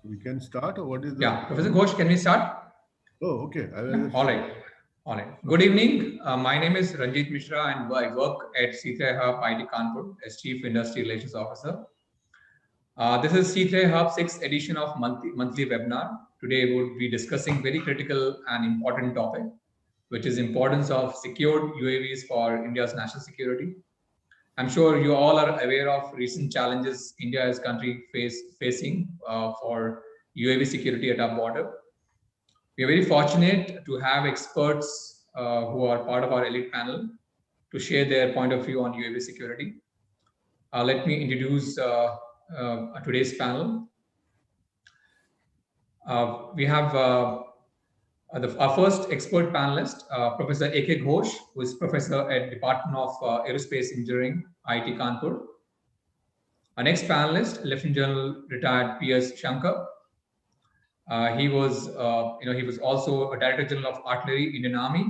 We can start, or what is the? Yeah, Professor Ghosh, can we start? Oh, okay. I Yeah, was all just. right. All right. Good evening. My name is Ranjit Mishra and I work at C3 Hub IT Kanpur as Chief Industry Relations Officer. This is C3 Hub 6th edition of monthly webinar. Today we'll be discussing very critical and important topic, which is importance of secured UAVs for India's national security. I'm sure you all are aware of recent challenges India as country facing for UAV security at our border. We are very fortunate to have experts who are part of our elite panel to share their point of view on UAV security. Let me introduce today's panel. We have our first expert panelist, Professor A.K. Ghosh, who is professor at Department of Aerospace Engineering, IIT Kanpur. Our next panelist, Lieutenant General retired P.S. Shankar. He was also a Director General of Artillery, Indian Army.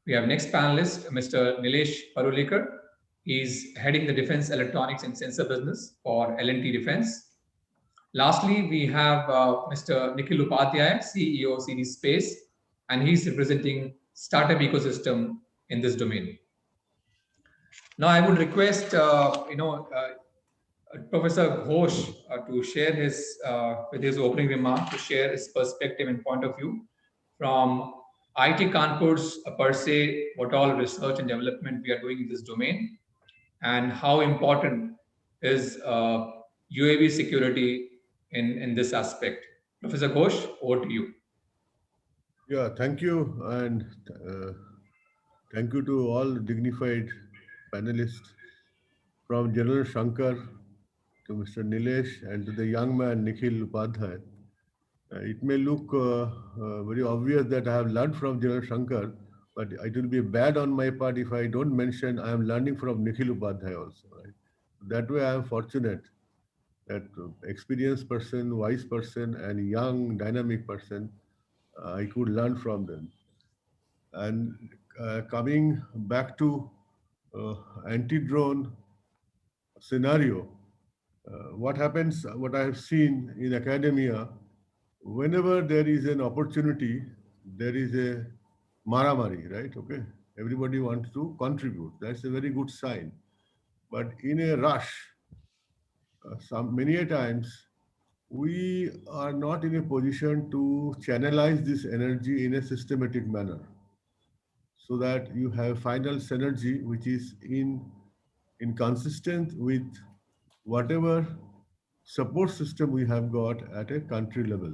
We have next panelist, Mr. Nilesh Parulekar. He's heading the Defense Electronics and Sensor Business for L&T Defense. Lastly, we have Mr. Nikhil Upadhyay, CEO CD Space, and he's representing startup ecosystem in this domain. Now, I would request Professor Ghosh to share with his opening remark, to share his perspective and point of view from IIT Kanpur's per se, what all research and development we are doing in this domain, and how important is UAV security in this aspect. Professor Ghosh, over to you. Yeah, thank you, and thank you to all dignified panelists, from General Shankar to Mr. Nilesh and to the young man Nikhil Upadhyay. It may look very obvious that I have learned from General Shankar, but it will be bad on my part if I don't mention I am learning from Nikhil Upadhyay also. Right? That way, I am fortunate that experienced person, wise person, and young, dynamic person, I could learn from them. And coming back to anti-drone scenario, what happens, what I have seen in academia, whenever there is an opportunity, there is a maramari, right? Okay. Everybody wants to contribute. That's a very good sign. But in a rush, many a times, we are not in a position to channelize this energy in a systematic manner so that you have final synergy which is in consistent with whatever support system we have got at a country level,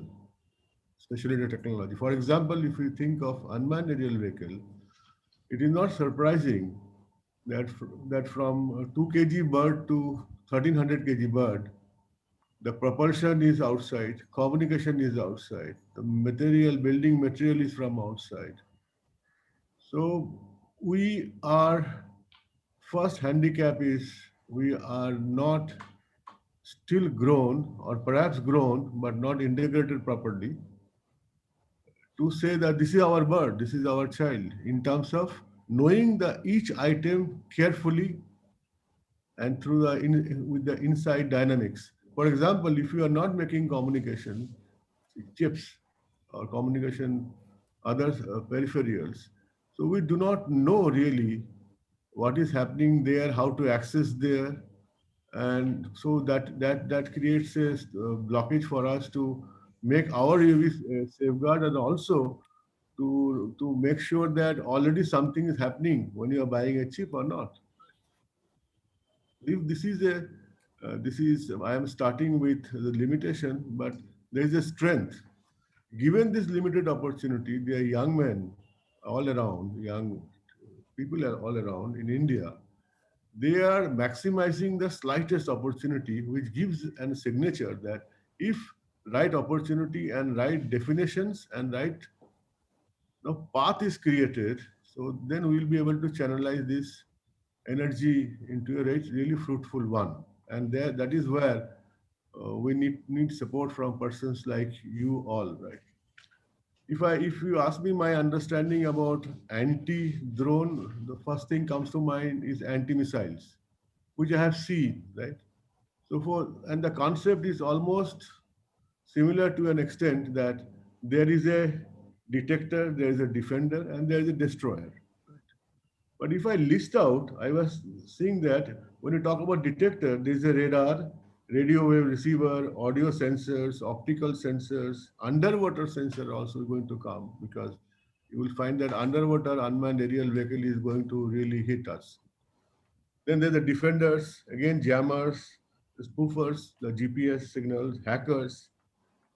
especially the technology. For example, if you think of unmanned aerial vehicle, it is not surprising that from 2 kg bird to 1300 kg bird, the propulsion is outside, communication is outside, the material, building material is from outside. So we are, first handicap is we are not still grown or perhaps grown but not integrated properly to say that this is our bird, this is our child, in terms of knowing the each item carefully and through with the inside dynamics. For example, if you are not making communication chips or communication other peripherals, so we do not know really what is happening there, how to access there, and so that creates a blockage for us to make our UV safeguard, and also to make sure that already something is happening when you are buying a chip or not. If this is I am starting with the limitation, but there is a strength. Given this limited opportunity, there are young men all around, young people are all around in India. They are maximizing the slightest opportunity, which gives a signature that if right opportunity and right definitions and right path is created, so then we will be able to channelize this energy into a really fruitful one. And that is where we need support from persons like you all, right? If you ask me my understanding about anti-drone, the first thing comes to mind is anti-missiles, which I have seen, right? So and the concept is almost similar to an extent that there is a detector, there is a defender, and there is a destroyer. But if I list out, I was seeing that when you talk about detector, there is a radar, radio wave receiver, audio sensors, optical sensors, underwater sensor also going to come, because you will find that underwater unmanned aerial vehicle is going to really hit us. Then there's the defenders, again jammers, the spoofers, the GPS signals, hackers.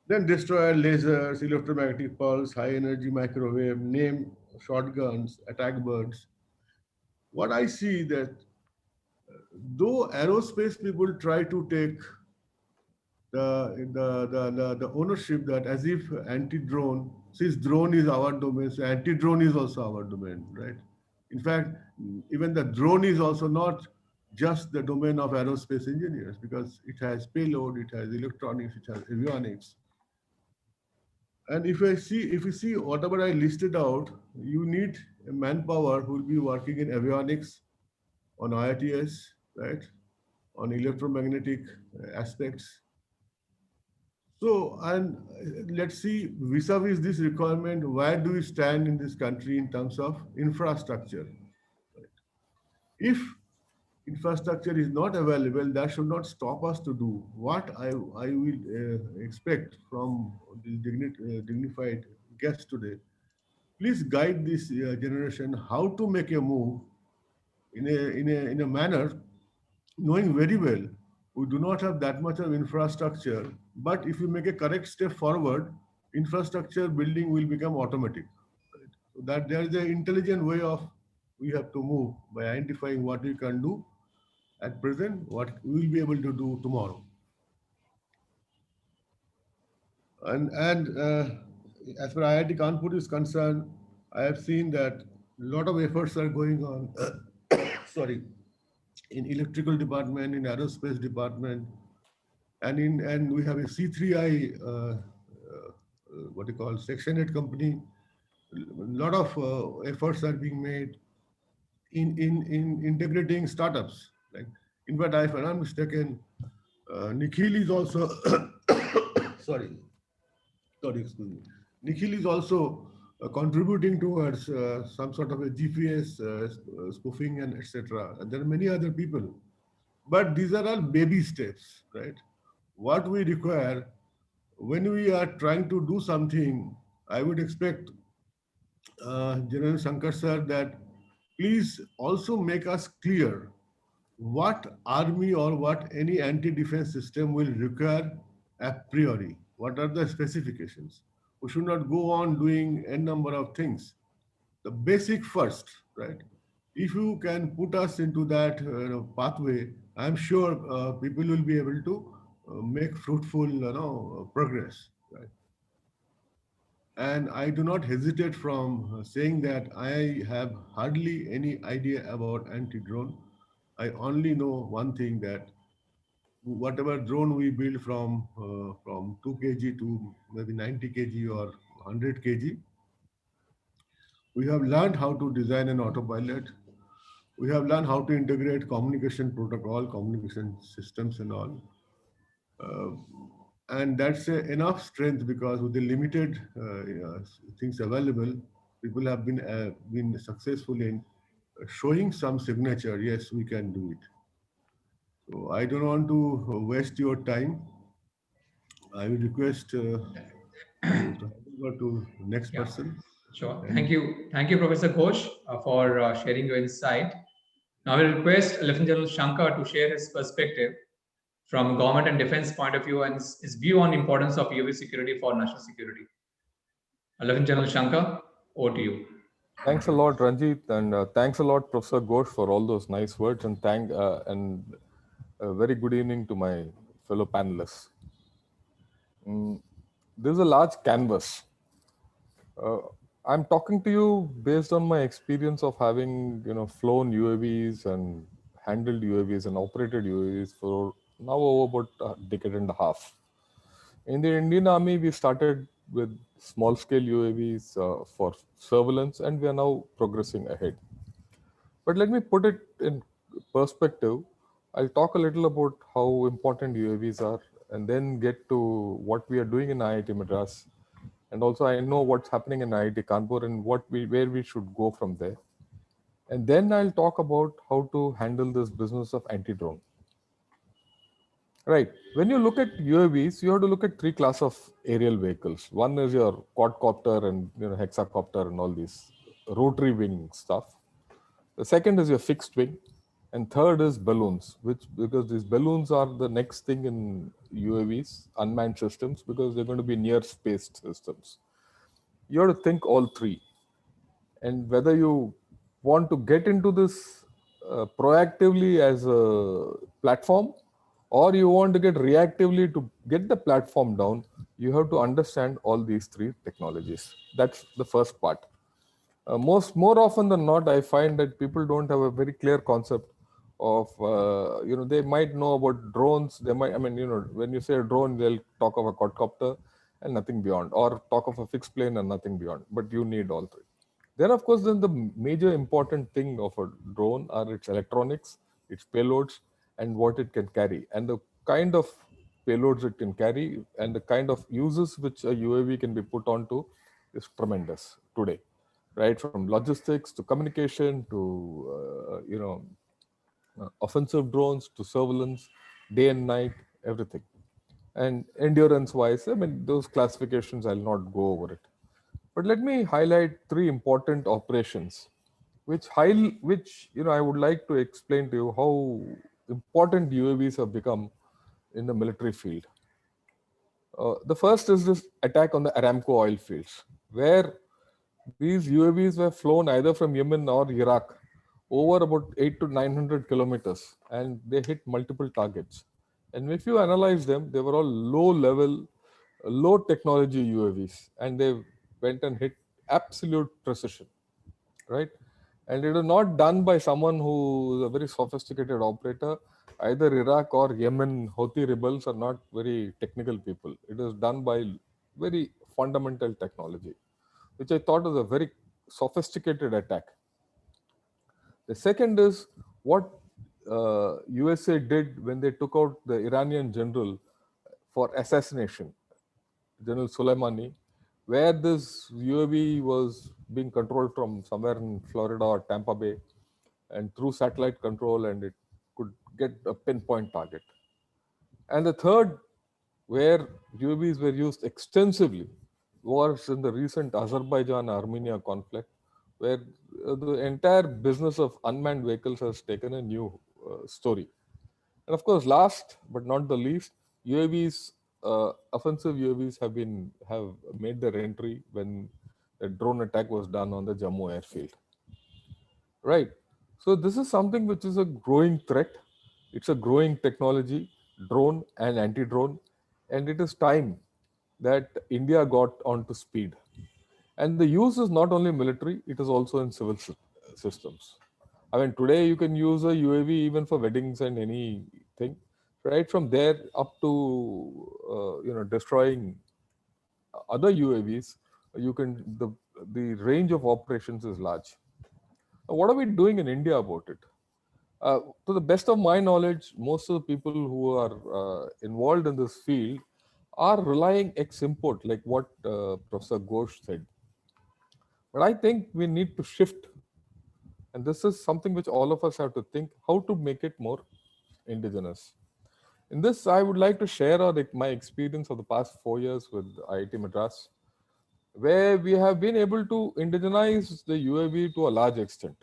Then destroyer, lasers, electromagnetic pulse, high energy microwave, name shotguns, attack birds. What I see that though aerospace people try to take the ownership that as if anti-drone, since drone is our domain, so anti-drone is also our domain, right? In fact, even the drone is also not just the domain of aerospace engineers, because it has payload, it has electronics, it has avionics. And if you see whatever I listed out, you need a manpower who will be working in avionics, on IITS, right? On electromagnetic aspects. So, and let's see, vis-a-vis this requirement, where do we stand in this country in terms of infrastructure? If infrastructure is not available, that should not stop us to do what I will expect from the dignified guest today. Please guide this generation how to make a move in a manner knowing very well we do not have that much of infrastructure, but if you make a correct step forward, infrastructure building will become automatic. Right? So that there is an intelligent way of we have to move by identifying what we can do at present, what we will be able to do tomorrow. And as far as IIT Kanpur is concerned, I have seen that a lot of efforts are going on. Sorry, in electrical department, in aerospace department, and we have a C3I, what you call Section 8 company. A lot of efforts are being made in integrating startups. Like, in fact, if I'm not mistaken, Nikhil is also sorry, sorry, excuse me. Nikhil is also contributing towards some sort of a GPS spoofing and etc. And there are many other people, but these are all baby steps, right? What we require when we are trying to do something, I would expect General Shankar sir that please also make us clear what army or what any anti-defense system will require a priori. What are the specifications? We should not go on doing n number of things. The basic first, right? If you can put us into that pathway, I'm sure people will be able to make fruitful, progress, right? And I do not hesitate from saying that I have hardly any idea about anti-drone. I only know one thing, that whatever drone we build from 2 kg to maybe 90 kg or 100 kg, we have learned how to design an autopilot. We have learned how to integrate communication protocol, communication systems and all. Uh, and that's enough strength, because with the limited things available, people have been successful in showing some signature. Yes, we can do it. So I don't want to waste your time. I will request to hand over to next Yeah, person. sure. And Thank you, Professor Ghosh, for sharing your insight. Now, I will request Lieutenant General Shankar to share his perspective from government and defense point of view and his view on importance of UV security for national security. Lieutenant General Shankar, over to you. Thanks a lot, Ranjit, and thanks a lot, Professor Ghosh, for all those nice words. And a very good evening to my fellow panelists. This is a large canvas. Uh, I'm talking to you based on my experience of having, flown UAVs and handled UAVs and operated UAVs for now over about a decade and a half. In the Indian Army, we started with small scale UAVs for surveillance, and we are now progressing ahead. But let me put it in perspective. I'll talk a little about how important UAVs are and then get to what we are doing in IIT Madras. And also I know what's happening in IIT Kanpur and where we should go from there. And then I'll talk about how to handle this business of anti-drone. Right. When you look at UAVs, you have to look at three classes of aerial vehicles. One is your quadcopter and hexacopter and all these rotary wing stuff. The second is your fixed wing, and third is balloons, which because these balloons are the next thing in UAVs, unmanned systems, because they're going to be near space systems. You have to think all three, and whether you want to get into this proactively as a platform, or you want to get reactively to get the platform down, you have to understand all these three technologies. That's the first part. More often than not, I find that people don't have a very clear concept of they might know about drones. They might, when you say a drone, they'll talk of a quadcopter and nothing beyond, or talk of a fixed plane and nothing beyond. But you need all three. Then, of course, then the major important thing of a drone are its electronics, its payloads, and what it can carry, and the kind of payloads it can carry, and the kind of uses which a UAV can be put onto is tremendous today, right? From logistics to communication to offensive drones to surveillance, day and night, everything. And endurance wise, I mean, those classifications, I'll not go over it. But let me highlight three important operations, which I would like to explain to you how important UAVs have become in the military field. The first is this attack on the Aramco oil fields, where these UAVs were flown either from Yemen or Iraq over about 8 to 900 kilometers, and they hit multiple targets. And if you analyze them, they were all low level, low technology UAVs, and they went and hit absolute precision, right? And it is not done by someone who is a very sophisticated operator. Either Iraq or Yemen Houthi rebels are not very technical people. It is done by very fundamental technology, which I thought was a very sophisticated attack. The second is what USA did when they took out the Iranian general for assassination, General Soleimani, where this UAV was being controlled from somewhere in Florida or Tampa Bay, and through satellite control, and it could get a pinpoint target. And the third, where UAVs were used extensively, was in the recent Azerbaijan-Armenia conflict, where the entire business of unmanned vehicles has taken a new story. And of course, last but not the least, UAVs, offensive UAVs have made their entry when a drone attack was done on the Jammu airfield. Right. So this is something which is a growing threat. It's a growing technology, drone and anti-drone, and it is time that India got onto speed. And the use is not only military; it is also in civil systems. I mean, today you can use a UAV even for weddings and anything, right from there up to destroying other UAVs. You can the range of operations is large. What are we doing in India about it? To the best of my knowledge, most of the people who are involved in this field are relying ex-import, like what Professor Ghosh said. But I think we need to shift, and this is something which all of us have to think how to make it more indigenous. In this, I would like to share my experience of the past 4 years with IIT Madras, where we have been able to indigenize the UAV to a large extent.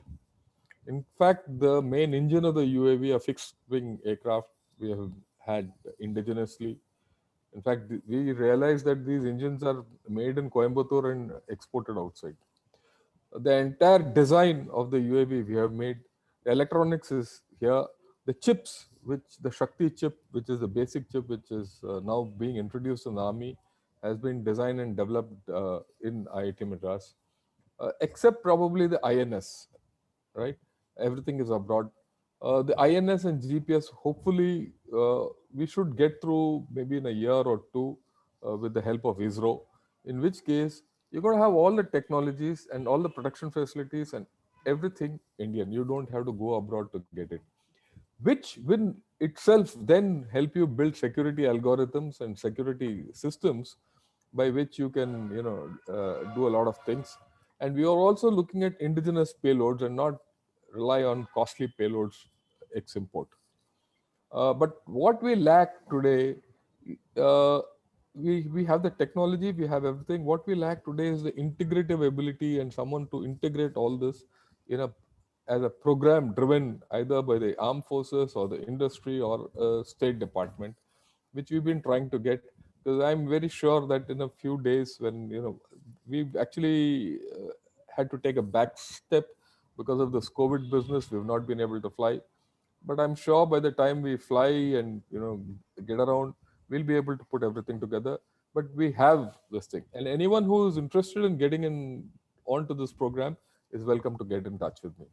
In fact, the main engine of the UAV, a fixed wing aircraft, we have had indigenously. In fact, we realized that these engines are made in Coimbatore and exported outside. The entire design of the UAV we have made, the electronics is here. The chips, which the Shakti chip, which is the basic chip, which is now being introduced in the army, has been designed and developed in IIT Madras, except probably the INS, right? Everything is abroad. The INS and GPS, hopefully, we should get through maybe in a year or two with the help of ISRO. in which case you're going to have all the technologies and all the production facilities and everything Indian. You don't have to go abroad to get it, which will itself then help you build security algorithms and security systems by which you can, do a lot of things. And we are also looking at indigenous payloads and not rely on costly payloads ex import. But what we lack today, uh, we have the technology, we have everything. What we lack today is the integrative ability and someone to integrate all this in a as a program driven either by the armed forces or the industry or a state department, which we've been trying to get. Because I'm very sure that in a few days, when we've actually had to take a back step because of this COVID business, we've not been able to fly, but I'm sure by the time we fly and get around, we'll be able to put everything together. But we have this thing, and anyone who is interested in getting in onto this program is welcome to get in touch with me.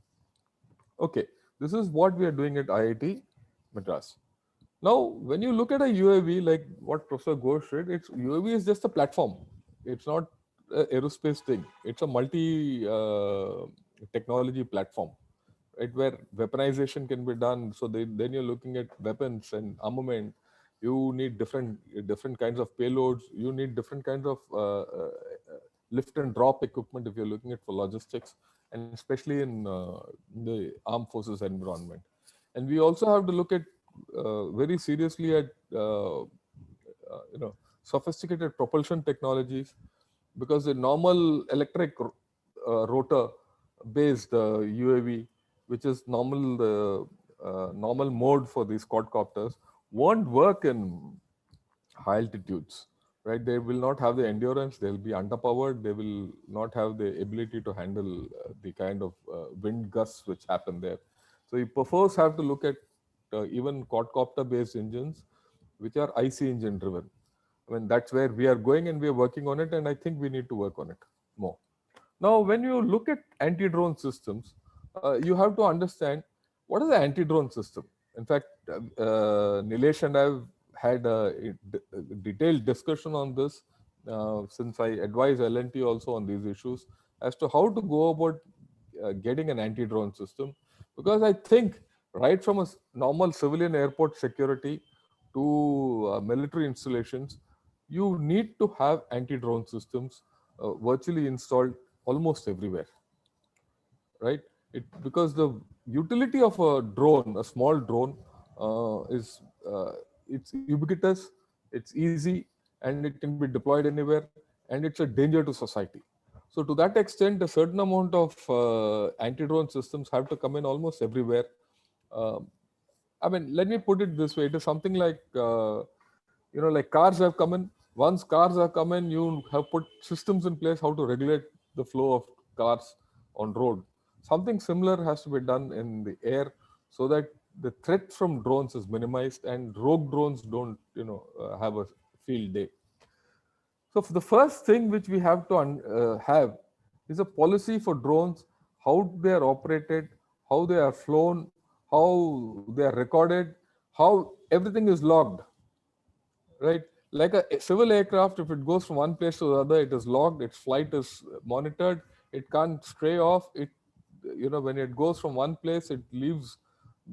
Okay, this is what we are doing at IIT Madras. Now, when you look at a UAV, like what Professor Ghosh said, it's UAV is just a platform. It's not an aerospace thing. It's a multi technology platform, right? Where weaponization can be done. So then you're looking at weapons and armament. You need different kinds of payloads. You need different kinds of lift and drop equipment if you're looking at for logistics, and especially in the armed forces environment. And we also have to look at very seriously at sophisticated propulsion technologies, because the normal electric rotor based UAV, which is normal mode for these quadcopters, won't work in high altitudes, right? They will not have the endurance. They'll be underpowered. They will not have the ability to handle the kind of wind gusts which happen there. So you perforce have to look at even quadcopter based engines, which are IC engine driven. I mean, that's where we are going, and we are working on it, and I think we need to work on it more. Now, when you look at anti-drone systems, you have to understand what is the anti-drone system. In fact, Nilesh and I have had a detailed discussion on this since I advise L&T also on these issues as to how to go about getting an anti-drone system. Because I think right from a normal civilian airport security to military installations, you need to have anti-drone systems virtually installed almost everywhere, right? Because the utility of a drone, a small drone, is it's ubiquitous, it's easy, and it can be deployed anywhere, and it's a danger to society. So to that extent, a certain amount of anti-drone systems have to come in almost everywhere. Um, I mean, let me put it this way: it is something like like cars have come in. Once cars are come in, you have put systems in place how to regulate the flow of cars on road. Something similar has to be done in the air so that the threat from drones is minimized and rogue drones don't have a field day. So for the first thing which we have to have is a policy for drones, how they are operated, how they are flown, how they are recorded, how everything is logged, right? Like a civil aircraft, if it goes from one place to the other, it is logged, its flight is monitored, it can't stray off. When it goes from one place, it leaves,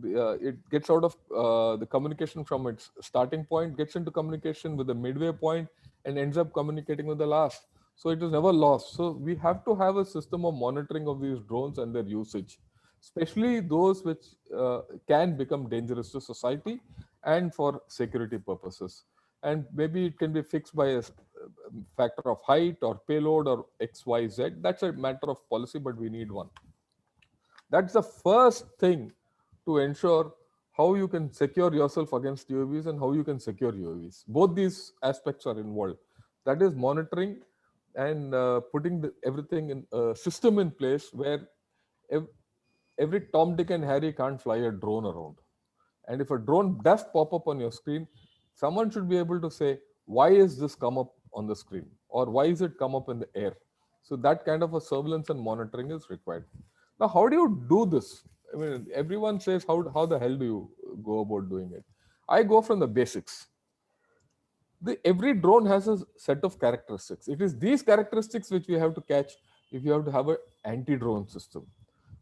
it gets out of the communication from its starting point, gets into communication with the midway point, and ends up communicating with the last. So it is never lost. So we have to have a system of monitoring of these drones and their usage, especially those which can become dangerous to society and for security purposes. And maybe it can be fixed by a factor of height or payload or XYZ. That's a matter of policy, but we need one. That's the first thing to ensure how you can secure yourself against UAVs and how you can secure UAVs. Both these aspects are involved. That is monitoring and putting everything in a system in place where ev- every Tom, Dick, and Harry can't fly a drone around. And if a drone does pop up on your screen, someone should be able to say, why is this come up on the screen? Or why is it come up in the air? So that kind of a surveillance and monitoring is required. Now, how do you do this? I mean, everyone says, how the hell do you go about doing it? I go from the basics. every drone has a set of characteristics. It is these characteristics which we have to catch if you have to have an anti-drone system.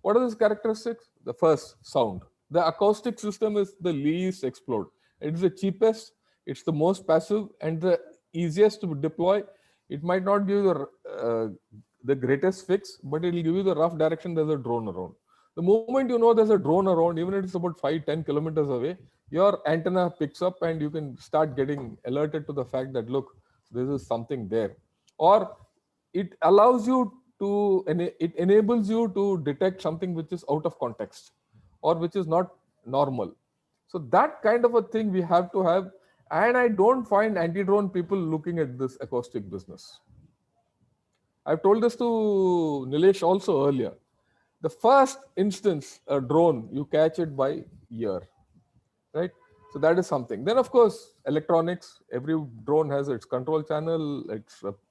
What are these characteristics? The first, sound. The acoustic system is the least explored. It is the cheapest, it's the most passive, and the easiest to deploy. It might not give you the greatest fix, but it will give you the rough direction there's a drone around. The moment you know there's a drone around, even if it's about 5-10 kilometers away, your antenna picks up and you can start getting alerted to the fact that, look, this is something there. Or it allows you to, it enables you to detect something which is out of context or which is not normal. So that kind of a thing we have to have. And I don't find anti-drone people looking at this acoustic business. I've told this to Nilesh also earlier. The first instance, a drone, you catch it by ear, right? So that is something. Then, of course, electronics. Every drone has its control channel.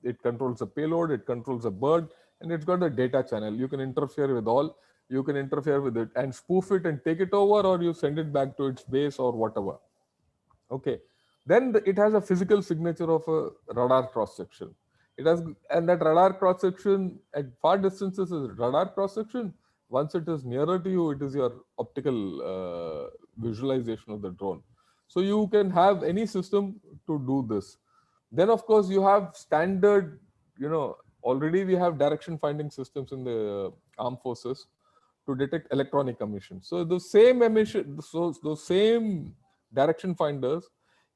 It controls the payload, it controls the bird, and it's got a data channel. You can interfere with all. You can interfere with it and spoof it and take it over, or you send it back to its base or whatever. Okay. Then it has a physical signature of a radar cross section. It has, and that radar cross section at far distances is radar cross section. Once it is nearer to you, it is your optical visualization of the drone. So you can have any system to do this. Then, of course, you have standard, already we have direction finding systems in the armed forces to detect electronic emissions. So the same emission, so those same direction finders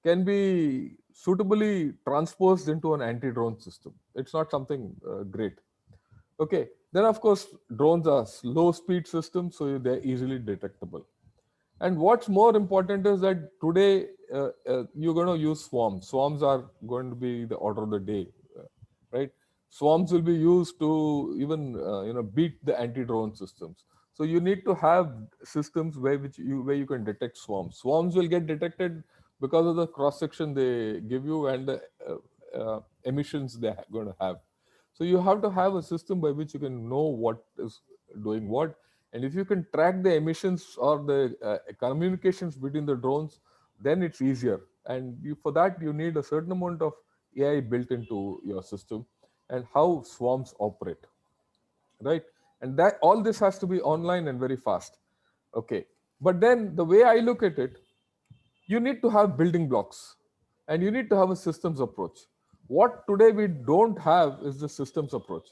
can be suitably transposed into an anti-drone system. It's not something great. Okay. Then, of course, drones are low speed systems, so they're easily detectable. And what's more important is that today you're going to use swarms. Swarms are going to be the order of the day, right? Swarms will be used to even beat the anti-drone systems. So you need to have systems where you can detect swarms. Swarms will get detected because of the cross section they give you and the emissions they're going to have. So you have to have a system by which you can know what is doing what. And if you can track the emissions or the communications between the drones, then it's easier. And for that, you need a certain amount of AI built into your system and how swarms operate, right? And that all this has to be online and very fast. Okay. But then the way I look at it, you need to have building blocks and you need to have a systems approach. What today we don't have is the systems approach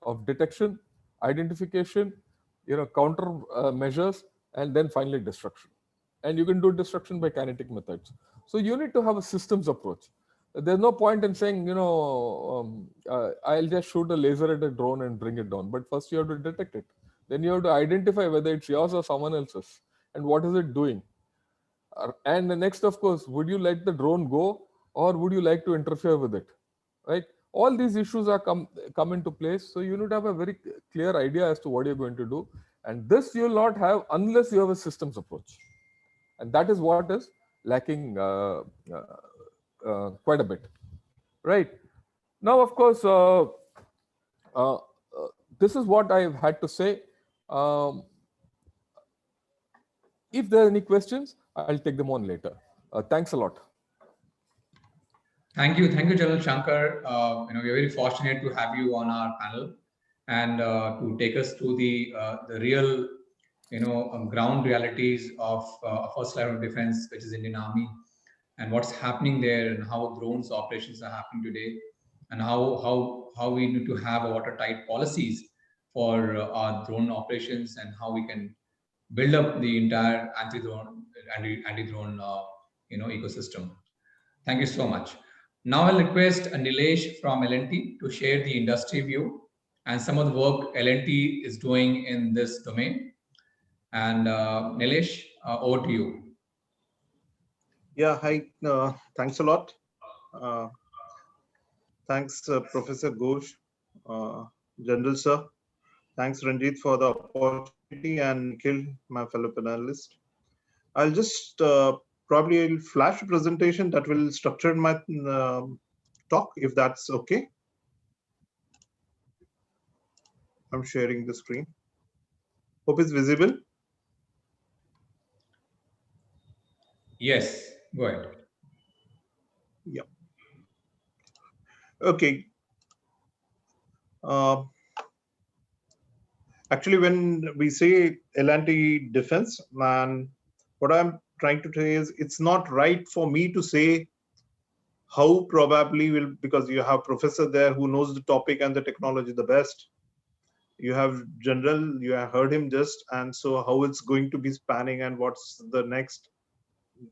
of detection, identification, counter measures, and then finally destruction. And you can do destruction by kinetic methods. So you need to have a systems approach. There's no point in saying, I'll just shoot a laser at a drone and bring it down. But first you have to detect it. Then you have to identify whether it's yours or someone else's and what is it doing. And the next, of course, would you let the drone go or would you like to interfere with it, right? All these issues are come into place. So you need to have a very clear idea as to what you're going to do. And this you will not have unless you have a systems approach. And that is what is lacking quite a bit, right? Now, of course, this is what I've had to say. If there are any questions, I'll take them on later. Thanks a lot. Thank you, General Shankar. We're very fortunate to have you on our panel and to take us through the real, ground realities of first line of defense, which is Indian Army, and what's happening there, and how drones operations are happening today, and how we need to have watertight policies for our drone operations, and how we can build up the entire anti-drone ecosystem. Thank you so much. Now I'll request Nilesh from L&T to share the industry view and some of the work L&T is doing in this domain. And Nilesh, over to you. Yeah, hi. Thanks a lot. Thanks, Professor Ghosh, General Sir. Thanks, Ranjit, for the opportunity, and Nikhil, my fellow panelist. I'll just probably flash a presentation that will structure my talk, if that's okay. I'm sharing the screen. Hope it's visible. Yes, go ahead. Yeah. Okay. Uh, Actually, when we say L&T defense, man, what I'm trying to say is it's not right for me to say how probably will, because you have professor there who knows the topic and the technology the best. You have general, you have heard him just, and so how it's going to be spanning and what's the next.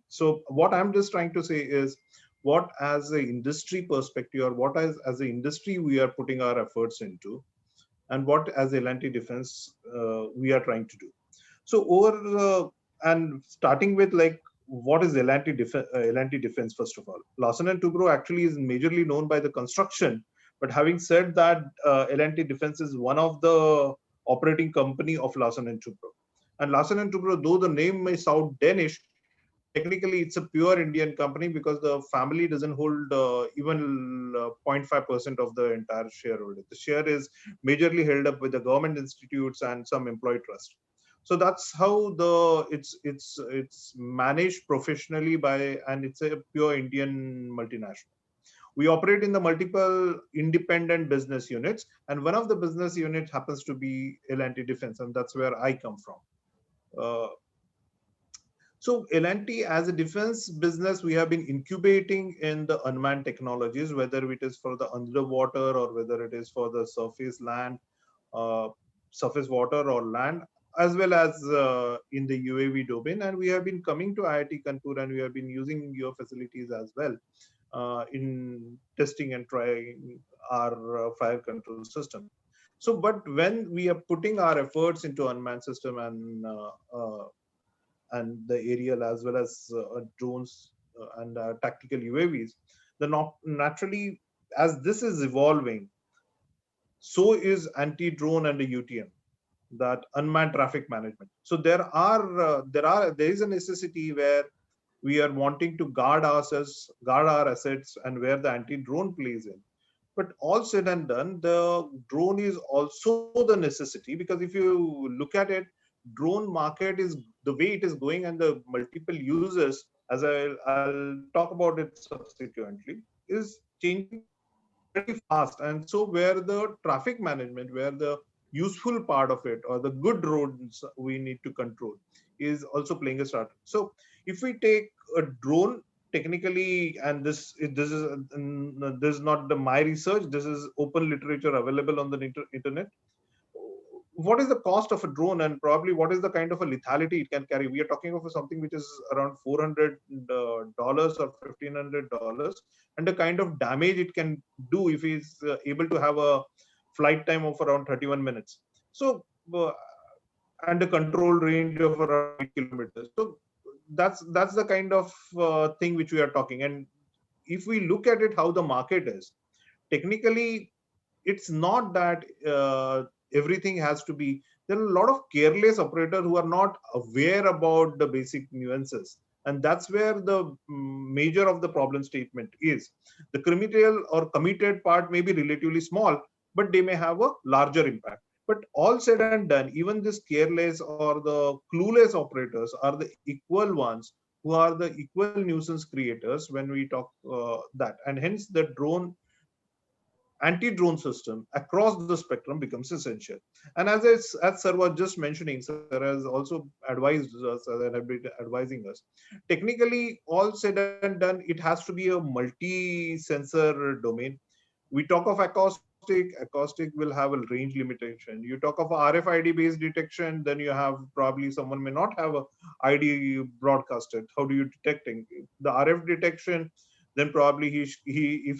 So what I'm just trying to say is what as an industry perspective, or what as an industry we are putting our efforts into, and what as L&T defense we are trying to do. So over and starting with like what is L&T defense first of all. Larsen and Toubro actually is majorly known by the construction, but having said that, L&T defense is one of the operating company of Larsen and Toubro. And Larsen and Toubro, though the name may sound Danish, technically it's a pure Indian company because the family doesn't hold even 0.5% of the entire shareholder. The share is majorly held up with the government institutes and some employee trust. So that's how it's managed professionally by, and it's a pure Indian multinational. We operate in the multiple independent business units, and one of the business units happens to be L&T Defense, and that's where I come from. So L&T as a defense business, we have been incubating in the unmanned technologies, whether it is for the underwater or whether it is for the surface land, surface water or land, as well as in the UAV domain. And we have been coming to IIT Kanpur and we have been using your facilities as well in testing and trying our fire control system. So, but when we are putting our efforts into unmanned system and the aerial as well as drones and tactical UAVs, naturally, as this is evolving, so is anti-drone and the UTM, that unmanned traffic management. So there is a necessity where we are wanting to guard ourselves, guard our assets, and where the anti-drone plays in. But all said and done, the drone is also the necessity, because if you look at it, drone market is the way it is going, and the multiple users, as I'll talk about it subsequently, is changing pretty fast. And so where the traffic management, where the useful part of it or the good roads we need to control is also playing a start. So if we take a drone, technically, and this is not my research, this is open literature available on the internet. What is the cost of a drone, and probably what is the kind of a lethality it can carry? We are talking of something which is around $400 or $1,500, and the kind of damage it can do if he's able to have a flight time of around 31 minutes. So, and a control range of around 8 kilometers. So that's the kind of thing which we are talking. And if we look at it, how the market is, technically, it's not that everything has to be. There are a lot of careless operators who are not aware about the basic nuances, and that's where the major of the problem statement is. The criminal or committed part may be relatively small, but they may have a larger impact. But all said and done, even this careless or the clueless operators are the equal ones who are the equal nuisance creators when we talk that. And hence the anti-drone system across the spectrum becomes essential. And as Sir was just mentioning, Sir has also advised us and have been advising us. Technically, all said and done, it has to be a multi-sensor domain. We talk of acoustic will have a range limitation. You talk of RFID based detection, then you have probably someone may not have a ID broadcasted. How do you detecting the RF detection? Then probably if he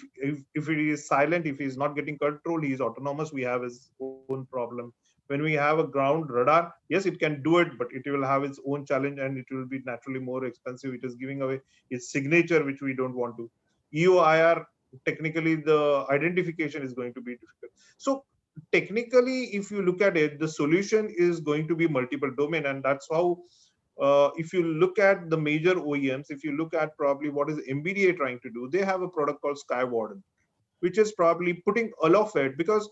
is silent, if he is not getting control, he is autonomous, we have his own problem. When we have a ground radar, yes, it can do it, but it will have its own challenge, and it will be naturally more expensive. It is giving away its signature, which we don't want to. EOIR, technically the identification is going to be difficult. So technically, if you look at it, the solution is going to be multiple domain, and that's how if you look at the major OEMs, if you look at probably what is MBDA trying to do, they have a product called Skywarden, which is probably putting all of it, because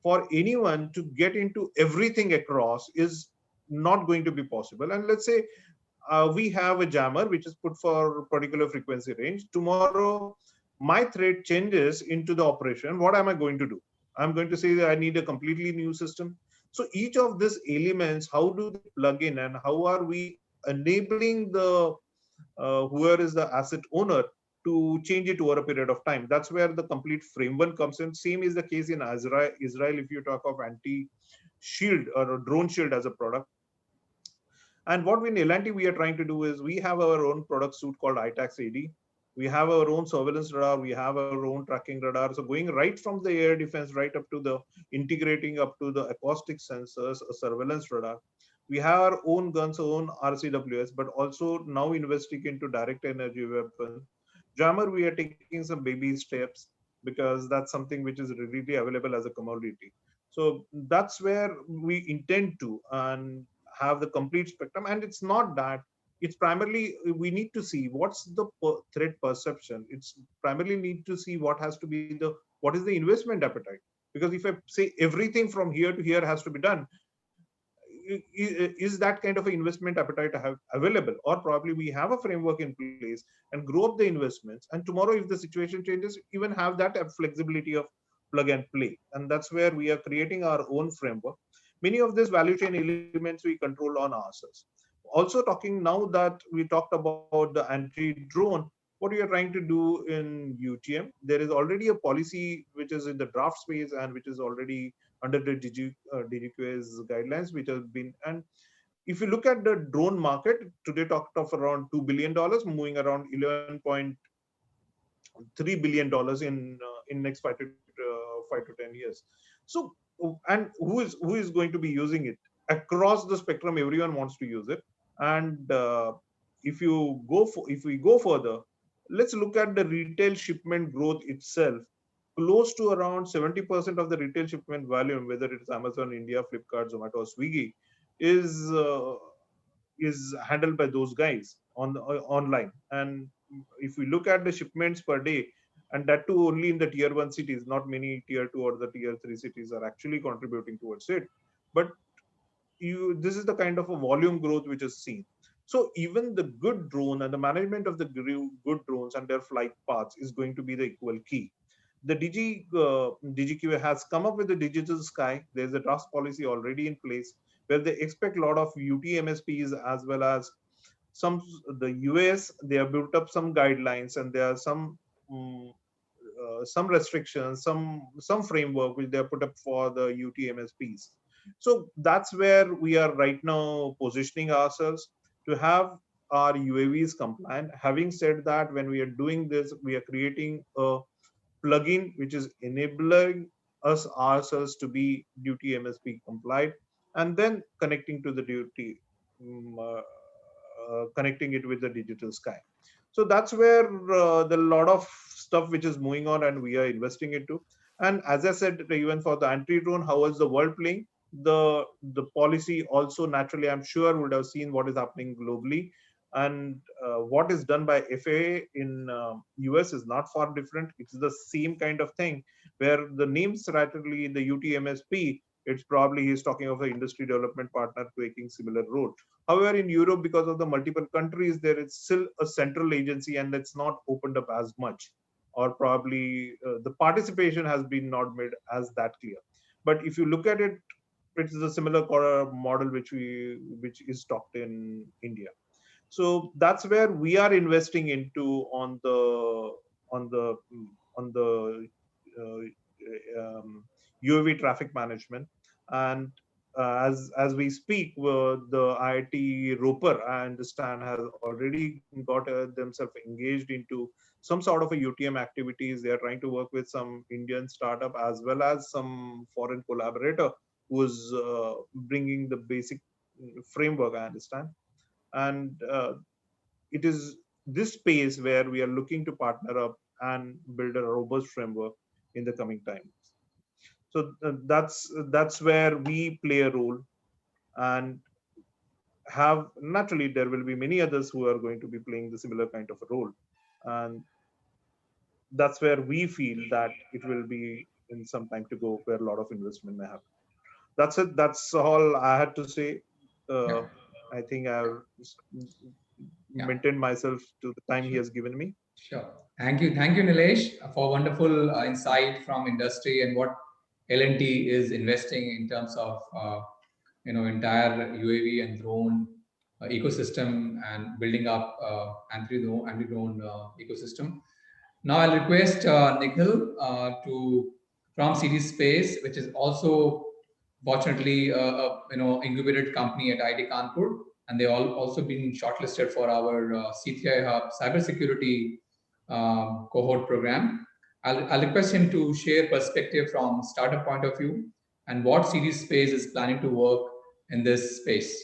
for anyone to get into everything across is not going to be possible. And let's say we have a jammer which is put for particular frequency range. Tomorrow, my threat changes into the operation, what am I going to do? I'm going to say that I need a completely new system. So each of these elements, how do they plug in, and how are we enabling the whoever is the asset owner to change it over a period of time? That's where the complete framework comes in. Same is the case in Israel, if you talk of anti-shield or a drone shield as a product. And what we in L&T we are trying to do is we have our own product suite called ITAX AD. We have our own surveillance radar. We have our own tracking radar. So going right from the air defense right up to the integrating up to the acoustic sensors, a surveillance radar. We have our own guns, our own RCWS, but also now investing into direct energy weapon. Jammer, we are taking some baby steps because that's something which is readily available as a commodity. So that's where we intend to and have the complete spectrum. And it's not that, it's primarily we need to see what's the threat perception. It's primarily need to see what has to be the, what is the investment appetite. Because if I say everything from here to here has to be done, is that kind of an investment appetite have available? Or probably we have a framework in place and grow up the investments, and tomorrow if the situation changes, even have that flexibility of plug and play. And that's where we are creating our own framework. Many of these value chain elements we control on ourselves. Also talking now that we talked about the anti-drone, what we are trying to do in UTM, there is already a policy which is in the draft space and which is already under the DGQA's guidelines, which has been, and if you look at the drone market today, talked of around $2 billion, moving around $11.3 billion in next 5 to 10 years. So, and who is going to be using it across the spectrum? Everyone wants to use it. And if we go further, let's look at the retail shipment growth itself. Close to around 70% of the retail shipment volume, whether it's Amazon India, Flipkart, Zomato, or Swiggy, is handled by those guys on the, online. And if we look at the shipments per day, and that too only in the tier 1 cities, not many tier 2 or the tier 3 cities are actually contributing towards it. But this is the kind of a volume growth which is seen. So even the good drone and the management of the good drones and their flight paths is going to be the equal key. The DGQA has come up with the digital sky. There's a draft policy already in place where they expect a lot of UTMSPs as well as the US. They have built up some guidelines, and there are some restrictions, some framework which they have put up for the UTMSPs. So that's where we are right now positioning ourselves to have our UAVs compliant. Having said that, when we are doing this, we are creating a plugin which is enabling us ourselves to be duty MSP compliant, and then connecting to the duty, connecting it with the digital sky. So that's where the lot of stuff which is moving on, and we are investing into. And as I said, even for the anti-drone, how is the world playing? The policy also naturally, I'm sure, would have seen what is happening globally, and what is done by FAA in US is not far different. It's the same kind of thing, where the names rightly the UTMSP, it's probably he's talking of the industry development partner taking similar role. However, in Europe, because of the multiple countries, there is still a central agency, and it's not opened up as much, or probably the participation has been not made as that clear. But if you look at it, it's a similar model which is talked in India. So that's where we are investing into on the UAV traffic management. And as we speak, the IIT Roper, I understand, has already got themselves engaged into some sort of a UTM activities. They are trying to work with some Indian startup as well as some foreign collaborator who's bringing the basic framework, I understand. And it is this space where we are looking to partner up and build a robust framework in the coming times. So that's where we play a role, and have naturally there will be many others who are going to be playing the similar kind of a role, and that's where we feel that it will be in some time to go, where a lot of investment may happen. That's it. That's all I had to say. I think I've maintained myself to the time he has given me. Sure. Thank you, Nilesh, for wonderful insight from industry and what L&T is investing in terms of entire UAV and drone ecosystem and building up anti-drone ecosystem. Now I'll request Nikhil to from CD Space, which is also fortunately incubated company at IIT Kanpur, and they all also been shortlisted for our C3I Hub cybersecurity cohort program. I'll request him to share perspective from startup point of view and what CD Space is planning to work in this space.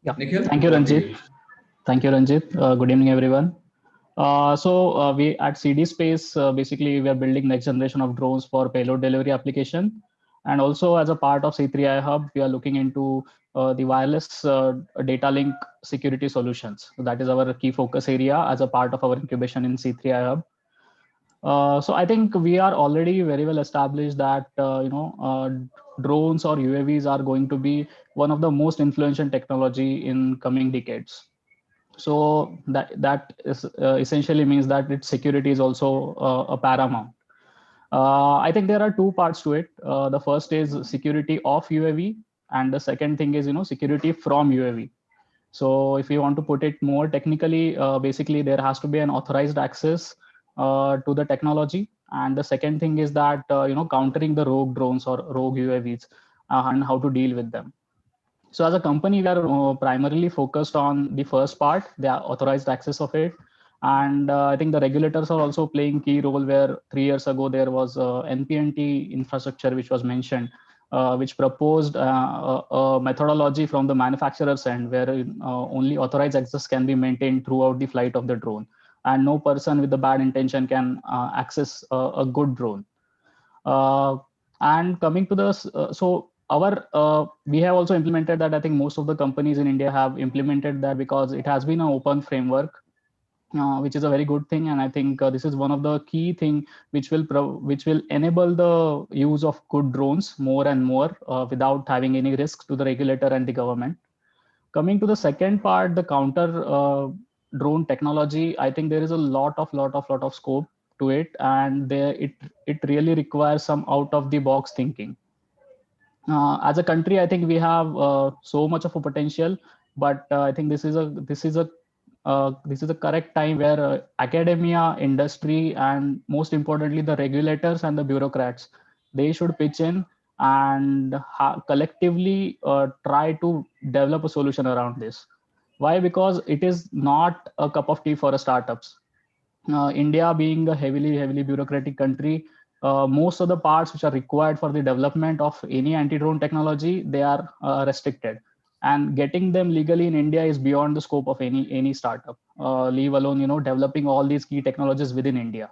Yeah, Nikhil, thank you, Ranjit. Thank you, Ranjit. Good evening, everyone. We at CD Space, basically we are building next generation of drones for payload delivery application. And also as a part of C3I Hub, we are looking into the wireless data link security solutions. So that is our key focus area as a part of our incubation in C3I Hub. So I think we are already very well established that drones or UAVs are going to be one of the most influential technology in coming decades. So that is essentially means that its security is also a paramount. I think there are two parts to it. The first is security of UAV, and the second thing is security from UAV. So if you want to put it more technically, basically there has to be an authorized access to the technology, and the second thing is that countering the rogue drones or rogue UAVs and how to deal with them. So as a company, we are primarily focused on the first part, the authorized access of it. And I think the regulators are also playing key role where 3 years ago, there was NPNT infrastructure, which was mentioned, which proposed a methodology from the manufacturer's end where only authorized access can be maintained throughout the flight of the drone. And no person with a bad intention can access a good drone. And coming to this, we have also implemented that. I think most of the companies in India have implemented that because it has been an open framework, which is a very good thing. And I think this is one of the key thing which will enable the use of good drones more and more without having any risks to the regulator and the government. Coming to the second part, the counter drone technology, I think there is a lot of scope to it, and it really requires some out of the box thinking. As a country, I think we have so much of a potential, but I think this is a correct time where academia, industry, and most importantly the regulators and the bureaucrats, they should pitch in and collectively try to develop a solution around this. Why? Because it is not a cup of tea for startups. India being a heavily bureaucratic country, most of the parts which are required for the development of any anti-drone technology, they are restricted, and getting them legally in India is beyond the scope of any startup, leave alone developing all these key technologies within India.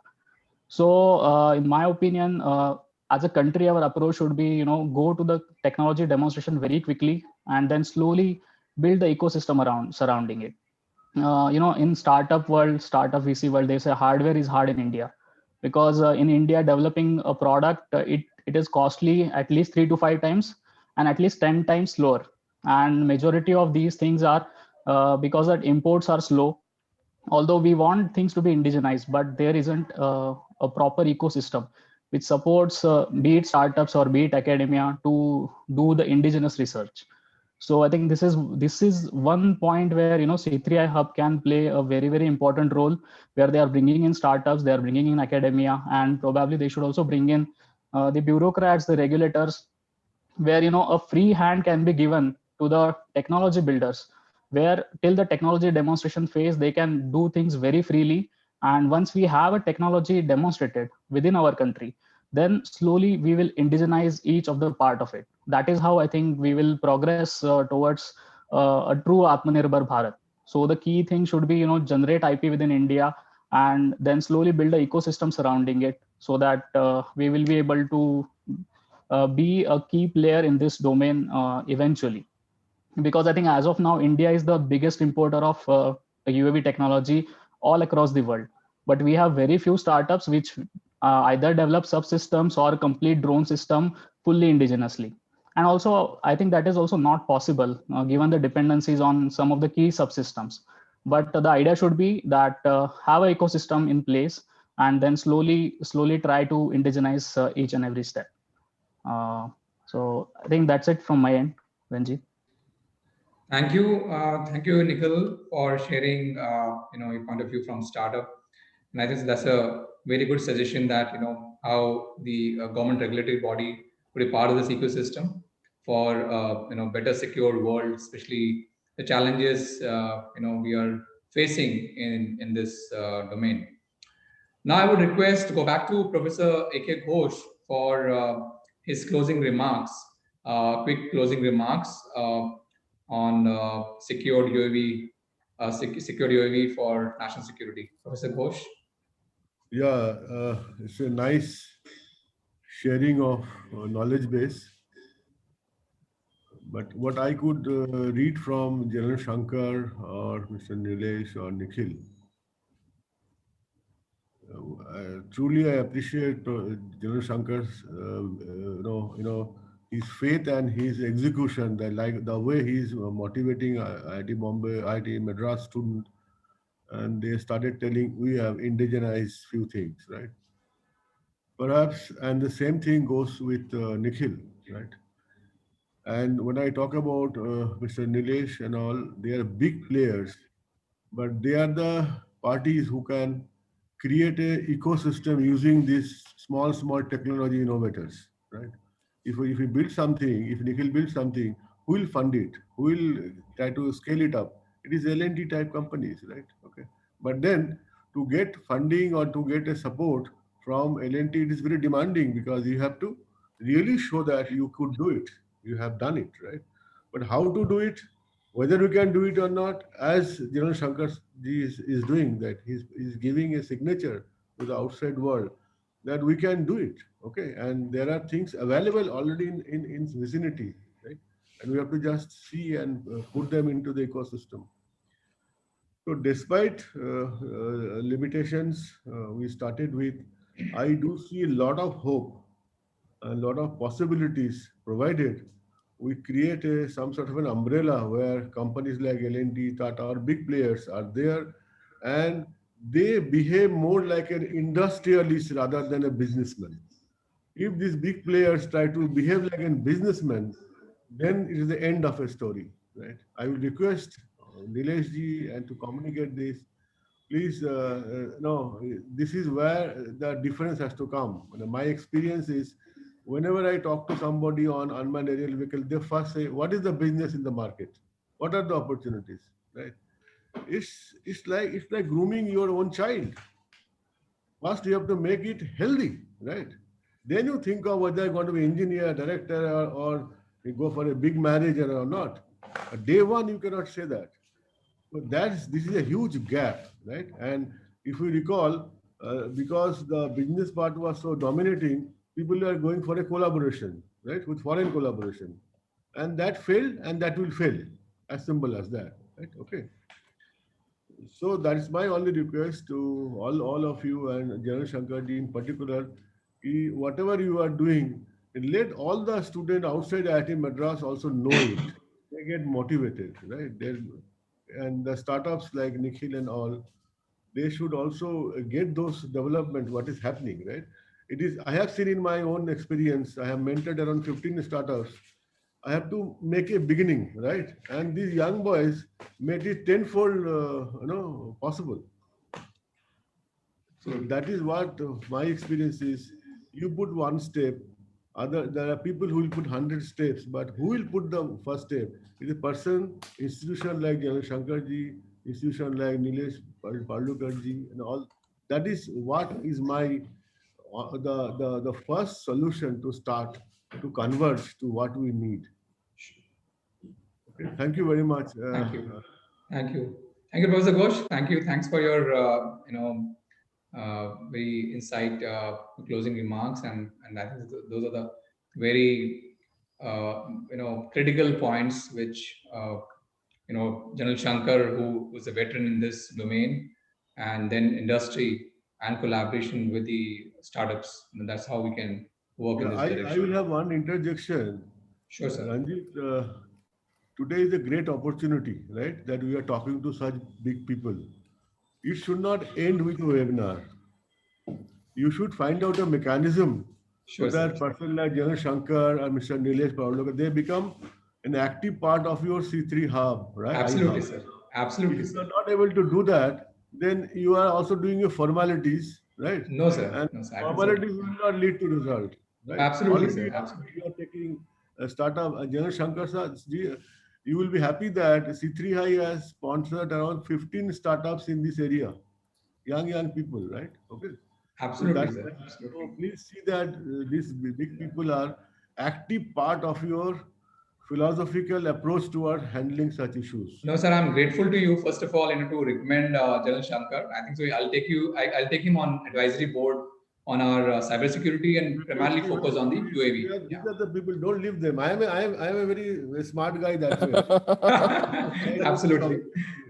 So in my opinion, as a country, our approach should be go to the technology demonstration very quickly and then slowly build the ecosystem surrounding it. In startup VC world, they say hardware is hard in India, because in India developing a product, it is costly at least 3 to 5 times and at least 10 times slower. And majority of these things are because that imports are slow. Although we want things to be indigenized, but there isn't a proper ecosystem which supports be it startups or be it academia to do the indigenous research. So I think this is one point where C3I Hub can play a very important role, where they are bringing in startups, they are bringing in academia, and probably they should also bring in the bureaucrats, the regulators, where a free hand can be given to the technology builders, where till the technology demonstration phase they can do things very freely. And once we have a technology demonstrated within our country, then slowly we will indigenize each of the part of it. That is how I think we will progress towards a true Atmanirbhar Bharat. So the key thing should be generate IP within India and then slowly build an ecosystem surrounding it, so that we will be able to be a key player in this domain eventually. Because I think as of now, India is the biggest importer of UAV technology all across the world. But we have very few startups which either develop subsystems or complete drone system fully indigenously. And also, I think that is also not possible given the dependencies on some of the key subsystems. but the idea should be that have an ecosystem in place and then slowly try to indigenize each and every step. So I think that's it from my end, Ranjit. Thank you, Nikhil, for sharing your point of view from startup. And I think that's a very good suggestion that how the government regulatory body could be part of this ecosystem for better secure world, especially the challenges we are facing in this domain. Now I would request to go back to Professor A.K. Ghosh for his closing remarks, quick closing remarks on secured UAV, secured UAV for national security. Professor Ghosh. Yeah, it's a nice sharing of knowledge base. But what I could read from General Shankar or Mr. Nilesh or Nikhil, truly I appreciate General Shankar's, his faith and his execution. That like the way he's motivating IIT Bombay, IIT Madras student, and they started telling we have indigenized few things, right? Perhaps, and the same thing goes with Nikhil, right? And when I talk about Mr. Nilesh and all, they are big players, but they are the parties who can create a ecosystem using these small technology innovators, right? If we build something, if Nikhil builds something, who will fund it? Who will try to scale it up? It is L&T type companies, right? Okay. But then to get funding or to get a support from L&T, it is very demanding because you have to really show that you could do it. You have done it, right? But how to do it, whether we can do it or not, as General Shankar ji is doing, that he's giving a signature to the outside world that we can do it, okay? And there are things available already in vicinity, right? And we have to just see and put them into the ecosystem. So despite limitations we started with, I do see a lot of hope, a lot of possibilities, provided we create some sort of an umbrella where companies like L&T, Tata, or big players are there, and they behave more like an industrialist rather than a businessman. If these big players try to behave like a businessman, then it is the end of a story, right? I will request Nilesh ji and to communicate this. Please, no, this is where the difference has to come. My experience is, whenever I talk to somebody on unmanned aerial vehicle, they first say, "What is the business in the market? What are the opportunities?" Right? It's like grooming your own child. First, you have to make it healthy, right? Then you think of whether you're going to be engineer, director, or you go for a big manager or not. Day one, you cannot say that. So this is a huge gap, right? And if we recall, because the business part was so dominating, people are going for a collaboration, right, with foreign collaboration, and that failed, and that will fail, as simple as that, right? Okay. So that is my only request to all of you and General Shankarji in particular. Whatever you are doing, let all the students outside IIT Madras also know it. They get motivated, right? And the startups like Nikhil and all, they should also get those development, what is happening, right? It is, I have seen in my own experience, I have mentored around 15 startups. I have to make a beginning, right? And these young boys made it tenfold, possible. So that is what my experience is. You put one step, there are people who will put 100 steps, but who will put the first step? Is a person, institution like Shankarji, institution like Nilesh Parlukarji, and all. That is what is my the first solution to start to converge to what we need. Okay. Thank you very much. Thank you. Thank you. Thank you, Professor Ghosh. Thank you. Thanks for your very insight closing remarks, and I think those are the very critical points which General Shankar, who was a veteran in this domain, and then industry and collaboration with the startups. And that's how we can work in this direction. I will have one interjection. Sure, sir. Ranjit, today is a great opportunity, right? That we are talking to such big people. It should not end with a webinar. You should find out a mechanism so Sure, sir. that person like General Shankar or Mr. Nilesh Pavlokar, they become an active part of your C3 hub, right? Absolutely, iHub. sir. Absolutely, If you are sir. not able to do that, then you are also doing your formalities, right? No, sir. And No, sir. I can say formalities will not lead to result, right? absolutely, Already sir. Absolutely. you are taking a startup, General Shankar sir, you will be happy that C3 High has sponsored around 15 startups in this area, young people, right? Okay. So Absolutely, that's sir. so Absolutely. please see that these big people are active part of your philosophical approach toward handling such issues. No, sir. I'm grateful to you first of all, to recommend General Shankar. I think so. I'll take him on advisory board on our cybersecurity and primarily focus on the UAV. These are the people. Don't leave them. I am a very smart guy that way. Absolutely.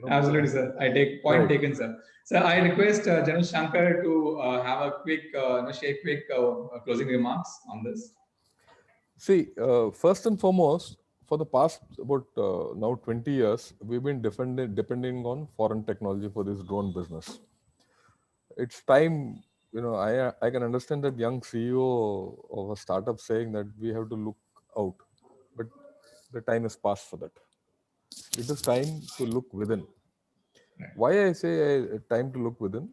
Absolutely, sir. I take point Right. taken, sir. So I request General Shankar to have a quick, share quick closing remarks on this. See, first and foremost, for the past about now 20 years, we've been depending on foreign technology for this drone business. It's time, I can understand that young CEO of a startup saying that we have to look out, but the time is past for that. It is time to look within. Right. Why I say time to look within?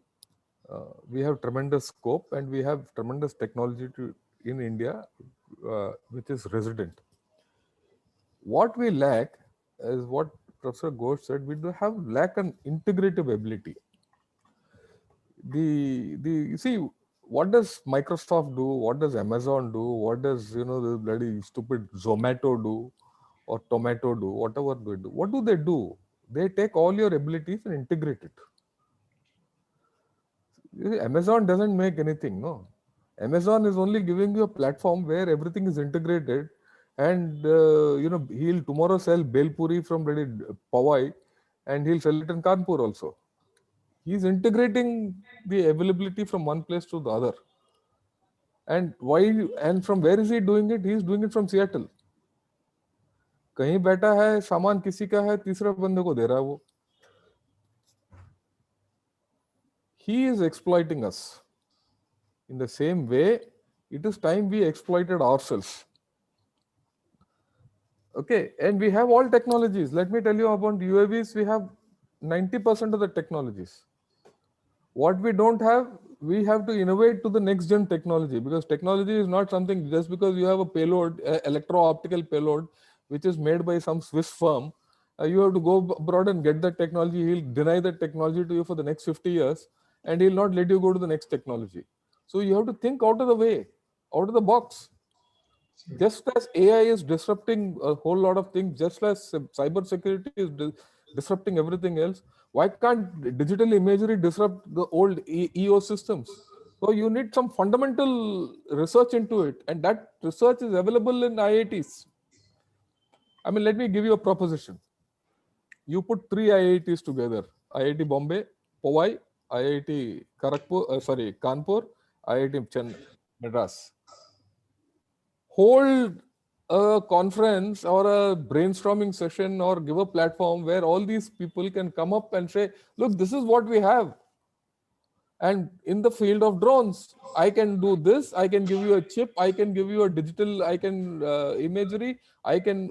We have tremendous scope and we have tremendous technology in India, which is resident. What we lack is what Professor Ghosh said. We do have lack an integrative ability. You see, what does Microsoft do? What does Amazon do? What does the bloody stupid Zomato do, or Tomato do? Whatever they do, what do they do? They take all your abilities and integrate it. You see, Amazon doesn't make anything, no. Amazon is only giving you a platform where everything is integrated, and he'll tomorrow sell Bel Puri from bloody Powai, and he'll sell it in Kanpur also. He's integrating the availability from one place to the other. And why? And from where is he doing it? He's doing it from Seattle. कहीं बैठा है, सामान किसी का है, तीसरे बंदे को दे रहा है वो. He is exploiting us. In the same way, it is time we exploited ourselves. Okay, and we have all technologies. Let me tell you about UAVs. We have 90% of the technologies. What we don't have, we have to innovate to the next gen technology, because technology is not something just because you have a payload, electro-optical payload, which is made by some Swiss firm. You have to go abroad and get that technology. He'll deny that technology to you for the next 50 years, and he'll not let you go to the next technology. So you have to think out of the way, out of the box. Just as AI is disrupting a whole lot of things, just as cyber security is disrupting everything else, why can't digital imagery disrupt the old EO systems? So you need some fundamental research into it, and that research is available in IITs. I mean, let me give you a proposition. You put 3 IITs together: IIT Bombay, Powai, IIT Kanpur, IIT Madras. Hold a conference or a brainstorming session or give a platform where all these people can come up and say, look, this is what we have. And in the field of drones, I can do this. I can give you a chip. I can give you a digital, I can imagery. I can,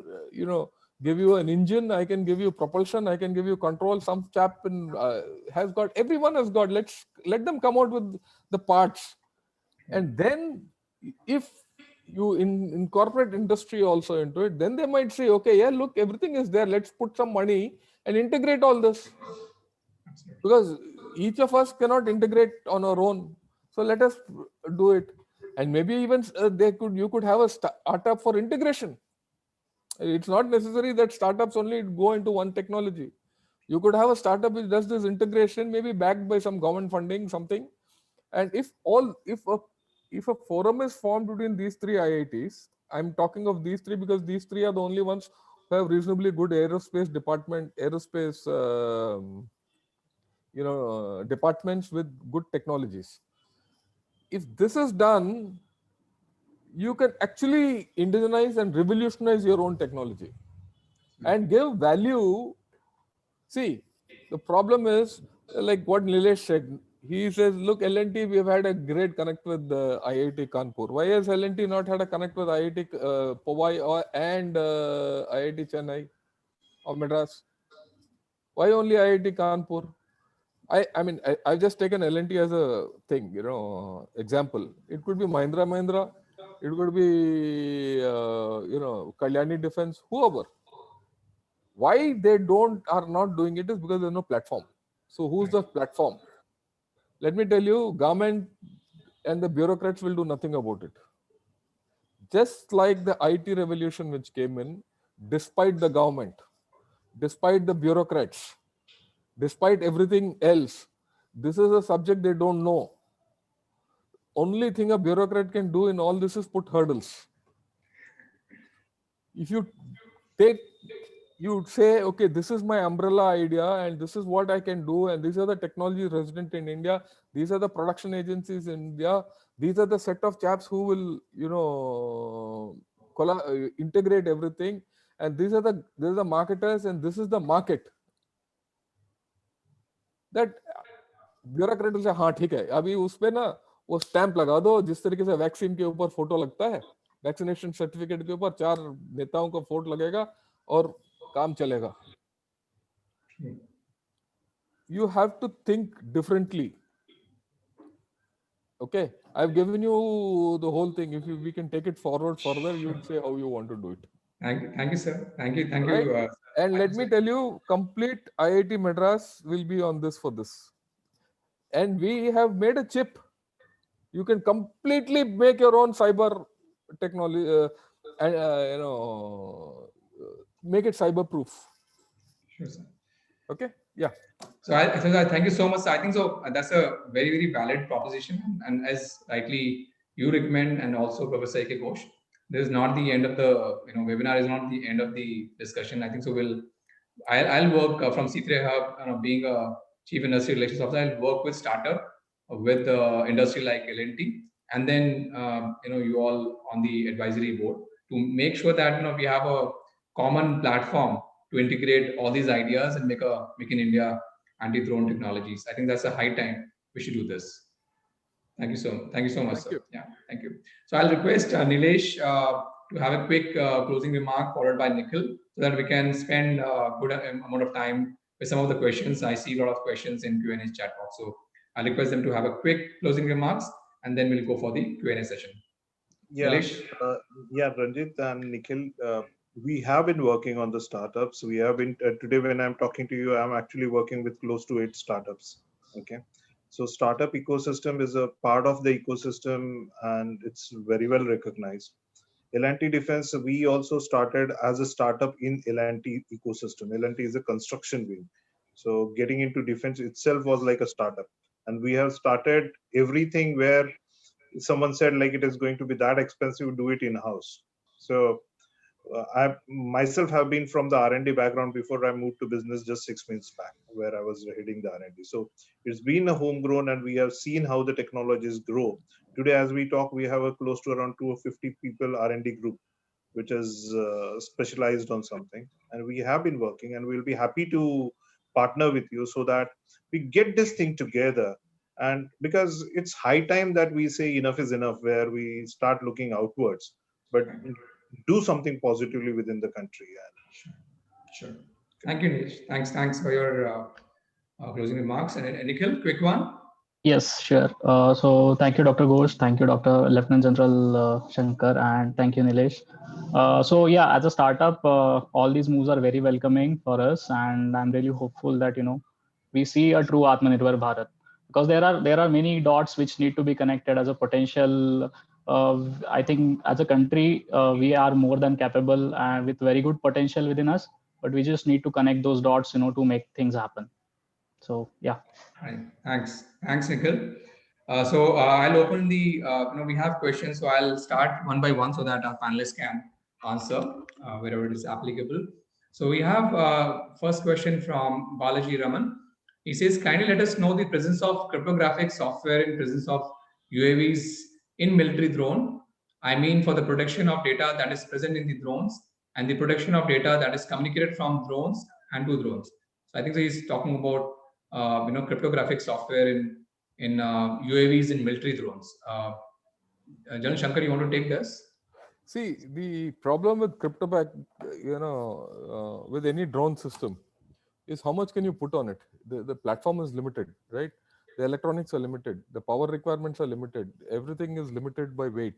give you an engine. I can give you propulsion. I can give you control. Some chap has got, everyone has got, let them come out with the parts. And then if you incorporate industry also into it, then they might say, okay, yeah, look, everything is there. Let's put some money and integrate all this. Because each of us cannot integrate on our own. So let us do it. And maybe even you could have a startup for integration. It's not necessary that startups only go into one technology. You could have a startup which does this integration, maybe backed by some government funding, something. And if a forum is formed between these 3 IITs, I'm talking of these 3 because these 3 are the only ones who have reasonably good aerospace departments with good technologies. If this is done, you can actually indigenize and revolutionize your own technology. and give value. See, the problem is like what Nilesh said. He says, look, L&T, we have had a great connect with IIT Kanpur. Why has L&T not had a connect with IIT Powai and IIT Chennai or Madras? Why only IIT Kanpur? I've just taken L&T as a thing, example. It could be Mahindra Mahindra. It could be, Kalyani Defense, whoever. Why they are not doing it is because there's no platform. So who's the platform? Let me tell you, government and the bureaucrats will do nothing about it. Just like the IT revolution which came in, despite the government, despite the bureaucrats, despite everything else, this is a subject they don't know. Only thing a bureaucrat can do in all this is put hurdles. If you say, okay, this is my umbrella idea and this is what I can do, and these are the technologies resident in India, these are the production agencies in India, these are the set of chaps who will, integrate everything, and these are the marketers, and this is the market. That bureaucrat will say, हाँ ठीक है, अभी उसपे ना वो stamp लगा दो, जिस तरीके से वैक्सीन के ऊपर फोटो लगता है, वैक्सीनेशन सर्टिफिकेट के ऊपर 4 नेताओं का फोटो लगेगा और काम चलेगा. You have to think differently. Okay, I've given you the whole thing. If we can take it forward further, you would say how you want to do it. Thank you, sir. Thank you. Right? And let me tell you, complete IIT Madras will be on this for this. And we have made a chip. You can completely make your own cyber technology, make it cyber proof. Sure, sir. Okay, yeah. So I thank you so much. I think so. That's a very, very valid proposition. And as rightly you recommend, and also Professor A.K. Ghosh, this is not the end of the webinar. Is not the end of the discussion. I think so. I'll work from C3 Hub, being a Chief Industry Relations Officer. I'll work with startup, with industry like L&T, and then you all on the advisory board to make sure that we have a common platform to integrate all these ideas and make in India anti-drone technologies. I think that's a high time we should do this. Thank you so much, sir. Yeah, thank you. So I'll request Nilesh to have a quick closing remark, followed by Nikhil, so that we can spend a good amount of time with some of the questions. I see a lot of questions in Q&A chat box. So I'll request them to have a quick closing remarks, and then we'll go for the Q&A session. Yeah, Nilesh? Ranjit and Nikhil, we have been working on the startups. We have been today when I'm talking to you, I'm actually working with close to 8 startups. Okay, so startup ecosystem is a part of the ecosystem, and it's very well recognized. L&T Defense, we also started as a startup in L&T ecosystem. L&T is a construction wing, so getting into defense itself was like a startup, and we have started everything where someone said like it is going to be that expensive, do it in house. So I myself have been from the R&D background before I moved to business just 6 months back, where I was heading the R&D. So it's been a homegrown, and we have seen how the technologies grow. Today, as we talk, we have a close to around 250 people R&D group, which is specialized on something. And we have been working, and we'll be happy to partner with you so that we get this thing together. And because it's high time that we say enough is enough, where we start looking outwards, but do something positively within the country. Sure. Thank you, Nilesh. Thanks for your closing remarks. And Nikhil, quick one. Yes, sure. So thank you, Dr. Ghosh. Thank you, Dr. Lieutenant General Shankar, and thank you, Nilesh. So yeah, as a startup, all these moves are very welcoming for us, and I'm really hopeful that we see a true Atmanirbhar Bharat, because there are many dots which need to be connected as a potential. I think as a country, we are more than capable and with very good potential within us, but we just need to connect those dots, to make things happen. So yeah. Right. Thanks, Nikhil. So I'll open the. We have questions, so I'll start one by one so that our panelists can answer wherever it is applicable. So we have first question from Balaji Raman. He says, kindly let us know the presence of cryptographic software in presence of UAVs in military drone. I mean, for the protection of data that is present in the drones, and the protection of data that is communicated from drones and to drones. So I think he's talking about cryptographic software in UAVs in military drones. Jan Shankar, you want to take this? See, the problem with cryptoback, with any drone system is how much can you put on it. The platform is limited, right? The electronics are limited. The power requirements are limited. Everything is limited by weight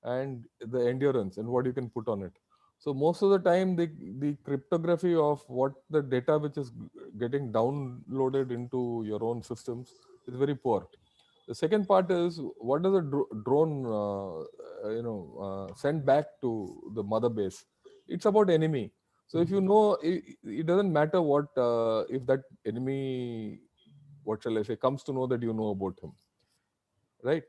and the endurance and what you can put on it. So most of the time, the cryptography of what the data which is getting downloaded into your own systems is very poor. The second part is what does a drone, send back to the mother base? It's about enemy. So if you know, it doesn't matter what if that enemy, what shall I say, comes to know that you know about him, right?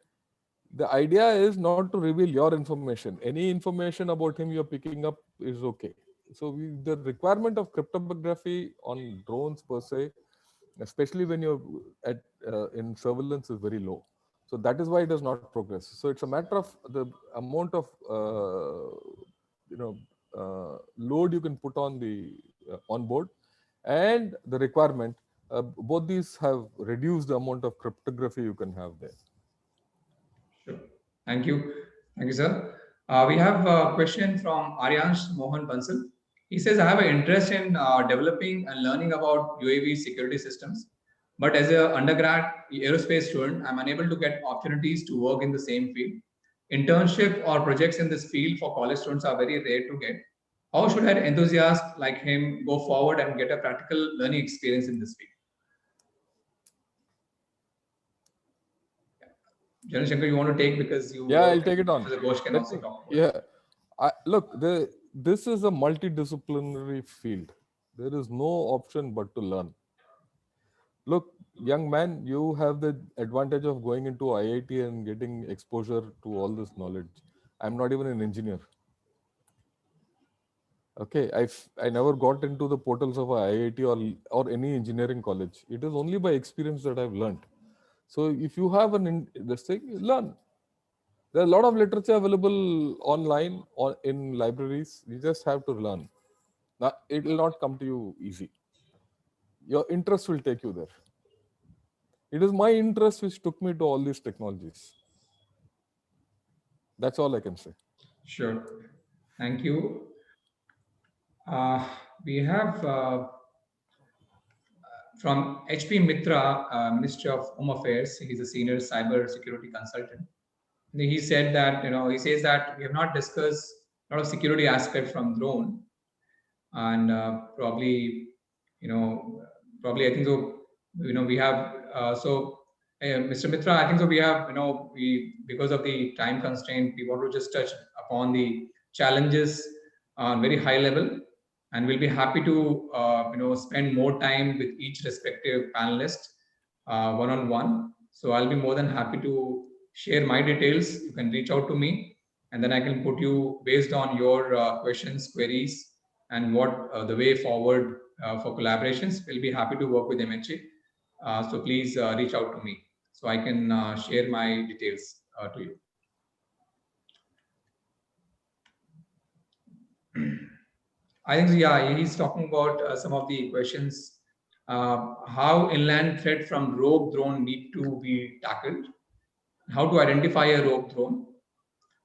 The idea is not to reveal your information. Any information about him you're picking up is okay. So the requirement of cryptography on drones per se, especially when you're in surveillance, is very low. So that is why it does not progress. So it's a matter of the amount of load you can put on the on board and the requirement. Both these have reduced the amount of cryptography you can have there. Sure. Thank you. Thank you, sir. We have a question from Aryansh Mohan Bansal. He says, I have an interest in developing and learning about UAV security systems. But as an undergrad aerospace student, I'm unable to get opportunities to work in the same field. Internship or projects in this field for college students are very rare to get. How should an enthusiast like him go forward and get a practical learning experience in this field? Janan Shankar, you want to take, because you I'll take it on. Professor Ghosh can also talk about it. Look, this is a multidisciplinary field. There is no option but to learn. Look, young man, you have the advantage of going into IIT and getting exposure to all this knowledge. I'm not even an engineer. Okay, I never got into the portals of IIT or any engineering college. It is only by experience that I've learned. So if you have this thing, learn. There are a lot of literature available online or in libraries. You just have to learn. Now, it will not come to you easy. Your interest will take you there. It is my interest which took me to all these technologies. That's all I can say. Sure. Thank you. We have from HP Mitra, Ministry of Home Affairs. He's a senior cyber security consultant. He said that, he says that we have not discussed a lot of security aspect from drone, and probably I think so. We have Mr. Mitra, I think so. We have, because of the time constraint, we want to just touch upon the challenges on very high level, and we'll be happy to spend more time with each respective panelist one-on-one. So I'll be more than happy to share my details. You can reach out to me, and then I can put you based on your questions, queries, and what the way forward for collaborations. We'll be happy to work with MHA. So please reach out to me so I can share my details to you. I think, he's talking about some of the questions. How inland threat from rogue drone need to be tackled, how to identify a rogue drone,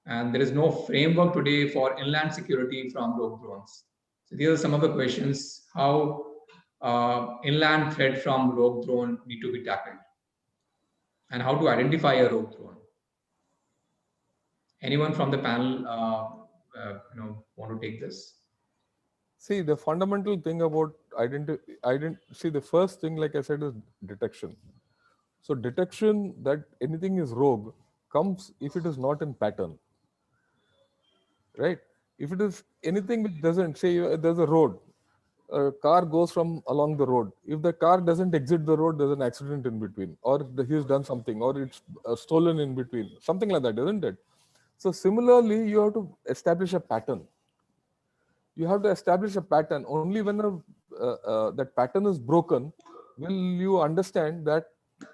and there is no framework today for inland security from rogue drones. So these are some of the questions, how inland threat from rogue drone need to be tackled, and how to identify a rogue drone. Anyone from the panel want to take this? See, the fundamental thing about see, the first thing, like I said, is detection. So detection that anything is rogue comes if it is not in pattern, right? If it is anything which doesn't, say there's a road, a car goes from along the road. If the car doesn't exit the road, there's an accident in between, or he's done something, or it's stolen in between, something like that, isn't it? So similarly, you have to establish a pattern. You have to establish a pattern. Only when that pattern is broken will you understand that,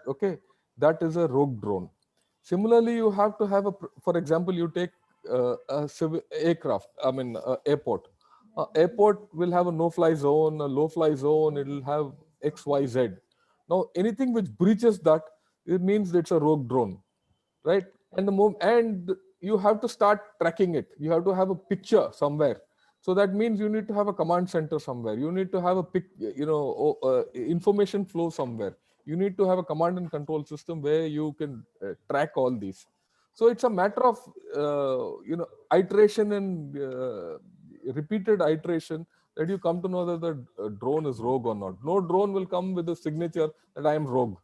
okay, that is a rogue drone. Similarly, you have to have for example, you take a civil aircraft, airport. Airport will have a no-fly zone, a low-fly zone. It will have X, Y, Z. Now, anything which breaches that, it means it's a rogue drone, right? And and you have to start tracking it. You have to have a picture somewhere. So that means you need to have a command center somewhere. You need to have a information flow somewhere. You need to have a command and control system where you can track all these. So it's a matter of iteration and repeated iteration that you come to know that the drone is rogue or not. No drone will come with a signature that I am rogue.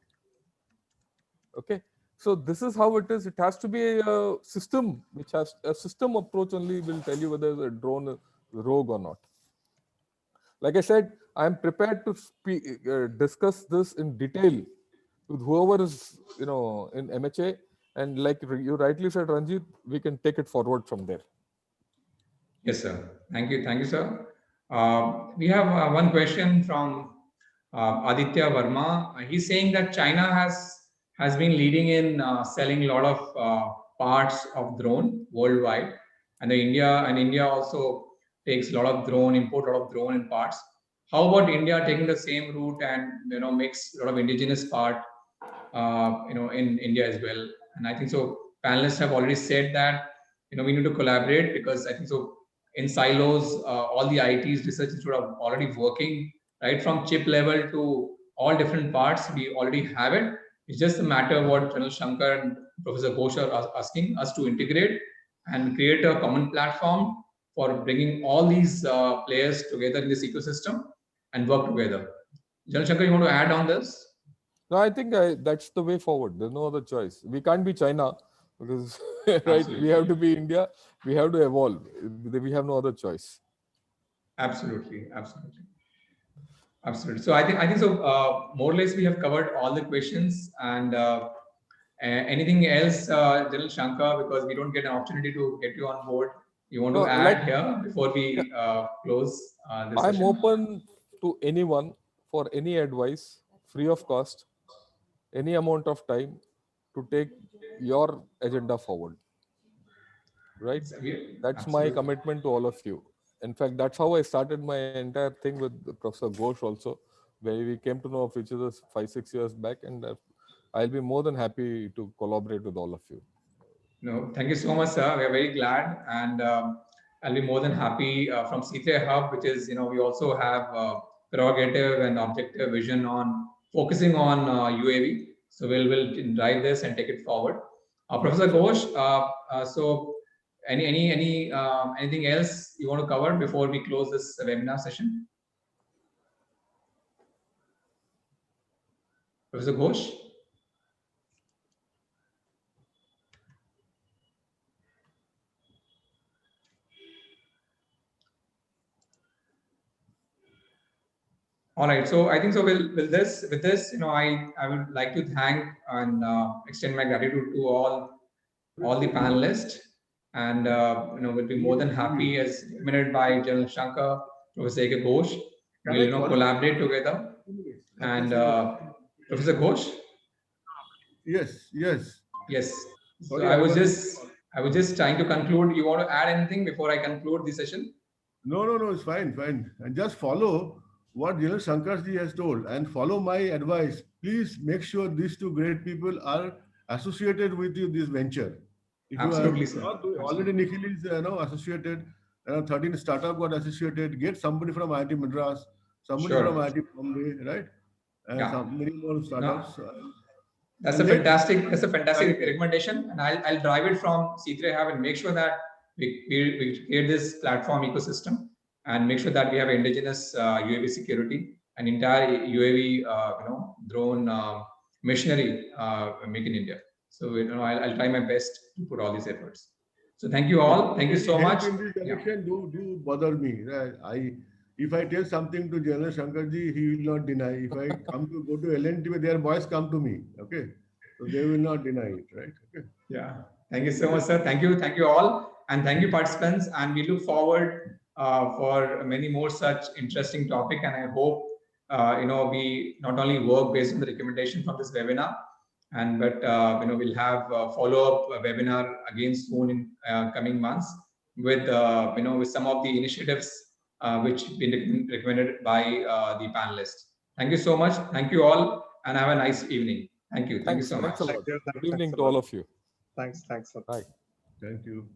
Okay, so this is how it is. It has to be a system, which has a system approach only will tell you whether the drone is rogue or not. Like I said, I am prepared to discuss this in detail with whoever is in MHA, and like you rightly said, Ranjit, we can take it forward from there. Yes, sir. Thank you, sir. We have one question from Aditya Verma. He's saying that China has been leading in selling a lot of parts of drone worldwide, and India also takes a lot of drone, import a lot of drone and parts. How about India taking the same route and makes a lot of indigenous part in India as well? And I think so. Panelists have already said that we need to collaborate, because I think so. In silos, all the ITs research institute are already working right from chip level to all different parts. We already have it. It's just a matter of what General Shankar and Professor Ghosh are asking us to integrate and create a common platform for bringing all these players together in this ecosystem and work together. General Shankar, you want to add on this? No, I think that's the way forward. There's no other choice. We can't be China because right. Absolutely. We have to be India. We have to evolve. We have no other choice. Absolutely. So I think so. More or less, we have covered all the questions. And anything else, General Shankar, because we don't get an opportunity to get you on board. You want to add here before we close this I'm session? open to anyone for any advice, free of cost, any amount of time, to take your agenda forward. Right? That's my commitment to all of you. In fact, that's how I started my entire thing with Professor Ghosh also, where we came to know of each other 5-6 years back, and I'll be more than happy to collaborate with all of you. No, thank you so much, sir. We are very glad, and I'll be more than happy from C3 Hub, which is, we also have prerogative and objective vision on focusing on UAV. So we'll drive this and take it forward. Professor Ghosh, so anything else you want to cover before we close this webinar session? Professor Ghosh? All right, so I think so. With this, I would like to thank and extend my gratitude to all the panelists, and we'll be more than happy, as recommended by General Shankar, Professor A.K. Ghosh. We'll collaborate together. And Professor Ghosh. Yes. So I was just trying to conclude. You want to add anything before I conclude the session? No, it's fine. And just follow what General Shankarji has told and follow my advice. Please make sure these two great people are associated with you this venture. If Absolutely, you sir. Already Nikhil is associated. 13 startup got associated. Get somebody from IIT Madras, somebody from IIT Bombay, right? And many more startups. No. That's a fantastic recommendation, and I'll drive it from C3 Hub and make sure that we create this platform ecosystem and make sure that we have indigenous UAV security and entire UAV drone machinery make in India. So I'll try my best to put all these efforts. So thank you all. Thank you so much. In this direction, do bother me. If I tell something to General Shankarji, he will not deny. If I go to L&T, their boys come to me. Okay, so they will not deny it, right? Okay. Yeah. Thank you so much, sir. Thank you all, and thank you, participants. And we look forward for many more such interesting topic. And I hope we not only work based on the recommendation from this webinar, but we'll have a follow-up webinar again soon in coming months with with some of the initiatives which been recommended by the panelists. Thank you so much. Thank you all, and have a nice evening. Thank you. Thank you so much. Thanks a lot. Thank you. Good evening Thanks a to all lot. of you. Thanks. Bye. Thank you.